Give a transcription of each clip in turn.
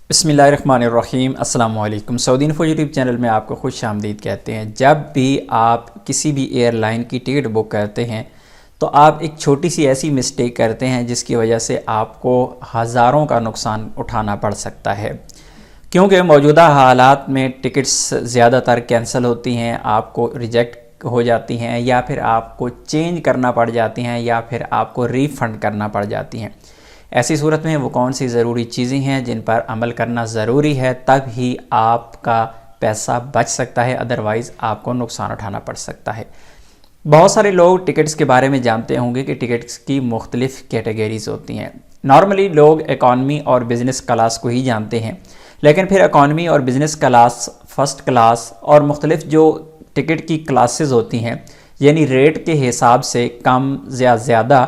بسم اللہ الرحمن الرحیم۔ السلام علیکم۔ سعودی انفو یوٹیوب چینل میں آپ کو خوش آمدید کہتے ہیں۔ جب بھی آپ کسی بھی ایئر لائن کی ٹکٹ بک کرتے ہیں تو آپ ایک چھوٹی سی ایسی مسٹیک کرتے ہیں جس کی وجہ سے آپ کو ہزاروں کا نقصان اٹھانا پڑ سکتا ہے، کیونکہ موجودہ حالات میں ٹکٹس زیادہ تر کینسل ہوتی ہیں، آپ کو ریجیکٹ ہو جاتی ہیں، یا پھر آپ کو چینج کرنا پڑ جاتی ہیں، یا پھر آپ کو ریفنڈ کرنا پڑ جاتی ہیں۔ ایسی صورت میں وہ کون سی ضروری چیزیں ہیں جن پر عمل کرنا ضروری ہے، تب ہی آپ کا پیسہ بچ سکتا ہے، ادروائز آپ کو نقصان اٹھانا پڑ سکتا ہے۔ بہت سارے لوگ ٹکٹس کے بارے میں جانتے ہوں گے کہ ٹکٹس کی مختلف کیٹیگریز ہوتی ہیں۔ نارملی لوگ اکانومی اور بزنس کلاس کو ہی جانتے ہیں، لیکن پھر اکانومی اور بزنس کلاس، فرسٹ کلاس اور مختلف جو ٹکٹ کی کلاسز ہوتی ہیں، یعنی ریٹ کے حساب سے کم یا زیادہ،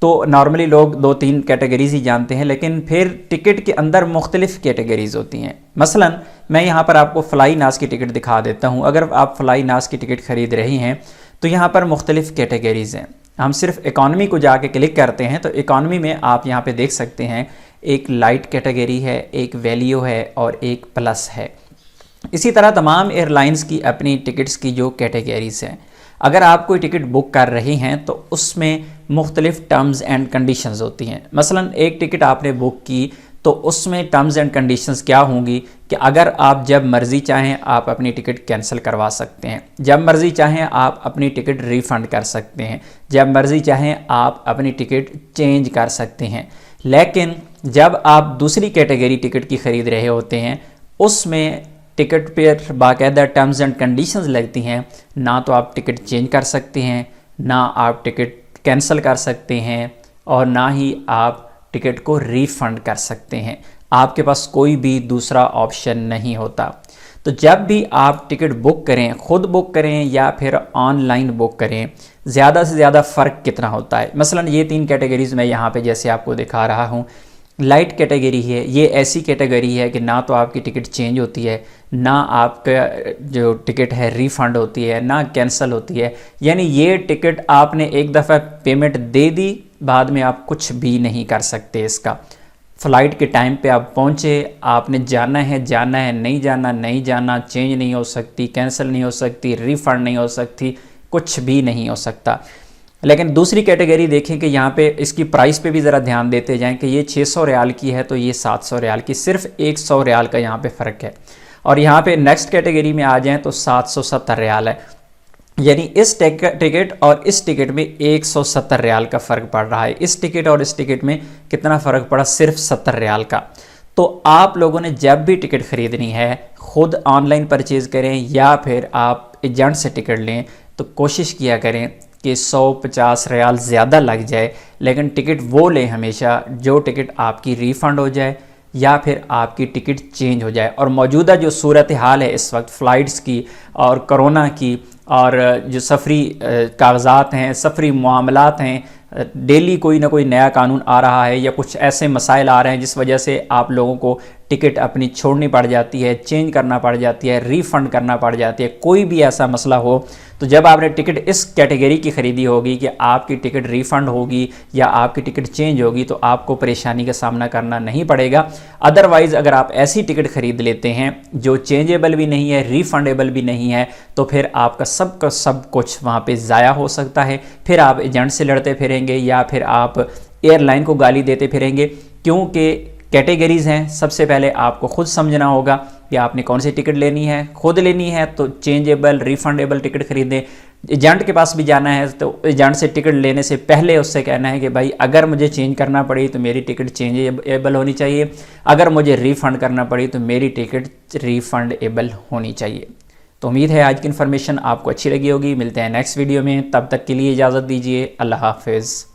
تو نارملی لوگ 2-3 کیٹیگریز ہی جانتے ہیں، لیکن پھر ٹکٹ کے اندر مختلف کیٹیگریز ہوتی ہیں۔ مثلا میں یہاں پر آپ کو فلائی ناس کی ٹکٹ دکھا دیتا ہوں۔ اگر آپ فلائی ناس کی ٹکٹ خرید رہی ہیں تو یہاں پر مختلف کیٹیگریز ہیں۔ ہم صرف اکانومی کو جا کے کلک کرتے ہیں تو اکانومی میں آپ یہاں پہ دیکھ سکتے ہیں ایک لائٹ کیٹیگری ہے، ایک ویلیو ہے اور ایک پلس ہے۔ اسی طرح تمام ایئر لائنز کی اپنی ٹکٹس کی جو کیٹیگریز ہیں، اگر آپ کوئی ٹکٹ بک کر رہی ہیں تو اس میں مختلف ٹرمز اینڈ کنڈیشنز ہوتی ہیں۔ مثلا ایک ٹکٹ آپ نے بک کی تو اس میں ٹرمز اینڈ کنڈیشنز کیا ہوں گی کہ اگر آپ جب مرضی چاہیں آپ اپنی ٹکٹ کینسل کروا سکتے ہیں، جب مرضی چاہیں آپ اپنی ٹکٹ ریفنڈ کر سکتے ہیں، جب مرضی چاہیں آپ اپنی ٹکٹ چینج کر سکتے ہیں۔ لیکن جب آپ دوسری کیٹیگری ٹکٹ کی خرید رہے ہوتے ہیں، اس میں ٹکٹ پر باقاعدہ ٹرمز اینڈ کنڈیشنز لگتی ہیں، نہ تو آپ ٹکٹ چینج کر سکتے ہیں، نہ آپ ٹکٹ کینسل کر سکتے ہیں، اور نہ ہی آپ ٹکٹ کو ریفنڈ کر سکتے ہیں۔ آپ کے پاس کوئی بھی دوسرا آپشن نہیں ہوتا۔ تو جب بھی آپ ٹکٹ بک کریں، خود بک کریں یا پھر آن لائن بک کریں، زیادہ سے زیادہ فرق کتنا ہوتا ہے۔ مثلا یہ 3 کیٹیگریز میں یہاں پہ جیسے آپ کو دکھا رہا ہوں۔ لائٹ کیٹیگری ہے، یہ ایسی کیٹیگری ہے کہ نہ تو آپ کی ٹکٹ چینج ہوتی ہے، نہ آپ کا جو ٹکٹ ہے ریفنڈ ہوتی ہے، نہ کینسل ہوتی ہے۔ یعنی یہ ٹکٹ آپ نے ایک دفعہ پیمنٹ دے دی، بعد میں آپ کچھ بھی نہیں کر سکتے اس کا۔ فلائٹ کے ٹائم پہ آپ پہنچے، آپ نے جانا ہے، نہیں جانا نہیں جانا، چینج نہیں ہو سکتی، کینسل نہیں ہو سکتی، ریفنڈ نہیں ہو سکتی، کچھ بھی نہیں ہو سکتا۔ لیکن دوسری کیٹیگری دیکھیں کہ یہاں پہ اس کی پرائس پہ بھی ذرا دھیان دیتے جائیں کہ یہ 600 ریال کی ہے تو یہ 700 ریال کی، صرف 100 ریال کا یہاں پہ فرق ہے۔ اور یہاں پہ نیکسٹ کیٹیگری میں آ جائیں تو 770 ریال ہے، یعنی اس ٹکٹ اور اس ٹکٹ میں 170 ریال کا فرق پڑ رہا ہے۔ اس ٹکٹ اور اس ٹکٹ میں کتنا فرق پڑا؟ صرف 70 ریال کا۔ تو آپ لوگوں نے جب بھی ٹکٹ خریدنی ہے، خود آن لائن پرچیز کریں یا پھر آپ ایجنٹ سے ٹکٹ لیں، تو کوشش کیا کریں کہ 150 ریال زیادہ لگ جائے، لیکن ٹکٹ وہ لیں ہمیشہ جو ٹکٹ آپ کی ریفنڈ ہو جائے یا پھر آپ کی ٹکٹ چینج ہو جائے۔ اور موجودہ جو صورتحال ہے اس وقت فلائٹس کی اور کرونا کی، اور جو سفری کاغذات ہیں، سفری معاملات ہیں، ڈیلی کوئی نہ کوئی نیا قانون آ رہا ہے یا کچھ ایسے مسائل آ رہے ہیں جس وجہ سے آپ لوگوں کو ٹکٹ اپنی چھوڑنی پڑ جاتی ہے، چینج کرنا پڑ جاتی ہے، ریفنڈ کرنا پڑ جاتی ہے۔ کوئی بھی ایسا مسئلہ ہو تو جب آپ نے ٹکٹ اس کیٹیگری کی خریدی ہوگی کہ آپ کی ٹکٹ ریفنڈ ہوگی یا آپ کی ٹکٹ چینج ہوگی، تو آپ کو پریشانی کا سامنا کرنا نہیں پڑے گا۔ ادروائز اگر آپ ایسی ٹکٹ خرید لیتے ہیں جو چینجیبل بھی نہیں ہے، ریفنڈیبل بھی نہیں ہے، تو پھر آپ کا سب کچھ وہاں پہ ضائع ہو سکتا ہے۔ پھر آپ ایجنٹ سے لڑتے پھریں گے یا پھر آپ ایئر لائن کو گالی دیتے پھریں گے، کیونکہ کیٹیگریز ہیں۔ سب سے پہلے آپ کو خود سمجھنا ہوگا کہ آپ نے کون سی ٹکٹ لینی ہے۔ خود لینی ہے تو چینجیبل، ریفنڈیبل ٹکٹ خریدیں۔ ایجنٹ کے پاس بھی جانا ہے تو ایجنٹ سے ٹکٹ لینے سے پہلے اس سے کہنا ہے کہ بھائی اگر مجھے چینج کرنا پڑی تو میری ٹکٹ چینجیبل ہونی چاہیے، اگر مجھے ریفنڈ کرنا پڑی تو میری ٹکٹ ریفنڈیبل ہونی چاہیے۔ تو امید ہے آج کی انفارمیشن آپ کو اچھی لگی ہوگی۔ ملتے ہیں نیکسٹ ویڈیو میں، تب تک کے لیے اجازت دیجیے۔ اللہ حافظ۔